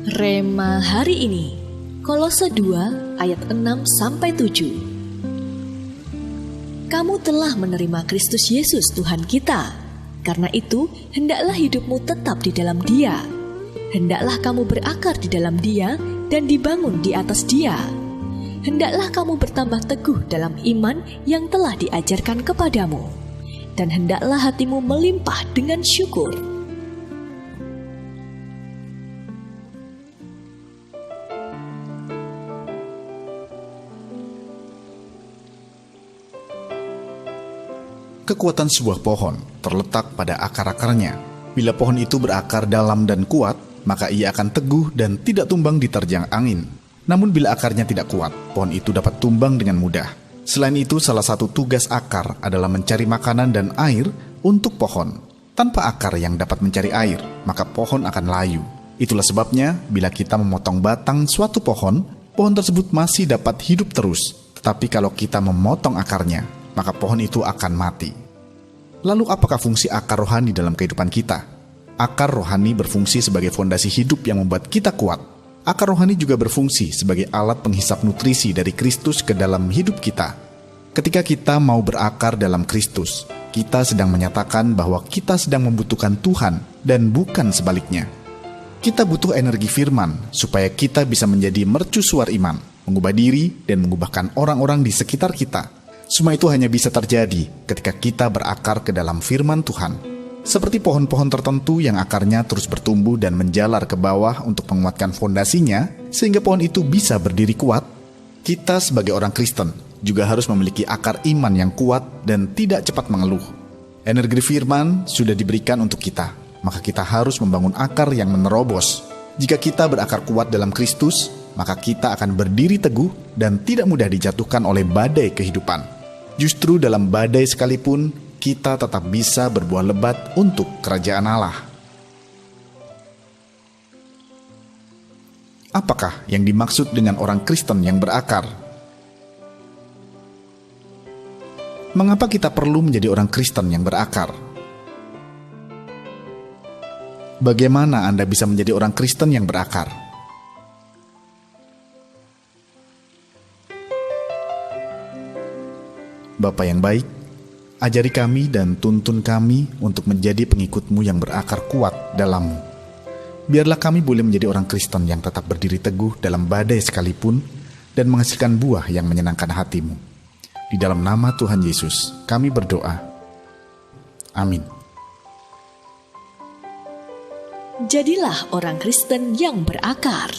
Rema hari ini, Kolose 2 ayat 6-7. Kamu telah menerima Kristus Yesus Tuhan kita. Karena itu, hendaklah hidupmu tetap di dalam Dia. Hendaklah kamu berakar di dalam Dia dan dibangun di atas Dia. Hendaklah kamu bertambah teguh dalam iman yang telah diajarkan kepadamu. Dan hendaklah hatimu melimpah dengan syukur. Kekuatan sebuah pohon terletak pada akar-akarnya. Bila pohon itu berakar dalam dan kuat, maka ia akan teguh dan tidak tumbang diterjang angin. Namun bila akarnya tidak kuat, pohon itu dapat tumbang dengan mudah. Selain itu, salah satu tugas akar adalah mencari makanan dan air untuk pohon. Tanpa akar yang dapat mencari air, maka pohon akan layu. Itulah sebabnya, bila kita memotong batang suatu pohon, pohon tersebut masih dapat hidup terus. Tetapi kalau kita memotong akarnya, maka pohon itu akan mati. Lalu apakah fungsi akar rohani dalam kehidupan kita? Akar rohani berfungsi sebagai fondasi hidup yang membuat kita kuat. Akar rohani juga berfungsi sebagai alat penghisap nutrisi dari Kristus ke dalam hidup kita. Ketika kita mau berakar dalam Kristus, kita sedang menyatakan bahwa kita sedang membutuhkan Tuhan dan bukan sebaliknya. Kita butuh energi firman supaya kita bisa menjadi mercusuar iman, mengubah diri dan mengubahkan orang-orang di sekitar kita. Semua itu hanya bisa terjadi ketika kita berakar ke dalam firman Tuhan. Seperti pohon-pohon tertentu yang akarnya terus bertumbuh dan menjalar ke bawah untuk menguatkan fondasinya, sehingga pohon itu bisa berdiri kuat. Kita sebagai orang Kristen juga harus memiliki akar iman yang kuat dan tidak cepat mengeluh. Energi firman sudah diberikan untuk kita, maka kita harus membangun akar yang menerobos. Jika kita berakar kuat dalam Kristus, maka kita akan berdiri teguh dan tidak mudah dijatuhkan oleh badai kehidupan. Justru dalam badai sekalipun, kita tetap bisa berbuah lebat untuk kerajaan Allah. Apakah yang dimaksud dengan orang Kristen yang berakar? Mengapa kita perlu menjadi orang Kristen yang berakar? Bagaimana Anda bisa menjadi orang Kristen yang berakar? Bapa yang baik, ajari kami dan tuntun kami untuk menjadi pengikut-Mu yang berakar kuat dalam-Mu. Biarlah kami boleh menjadi orang Kristen yang tetap berdiri teguh dalam badai sekalipun dan menghasilkan buah yang menyenangkan hati-Mu. Di dalam nama Tuhan Yesus, kami berdoa. Amin. Jadilah orang Kristen yang berakar.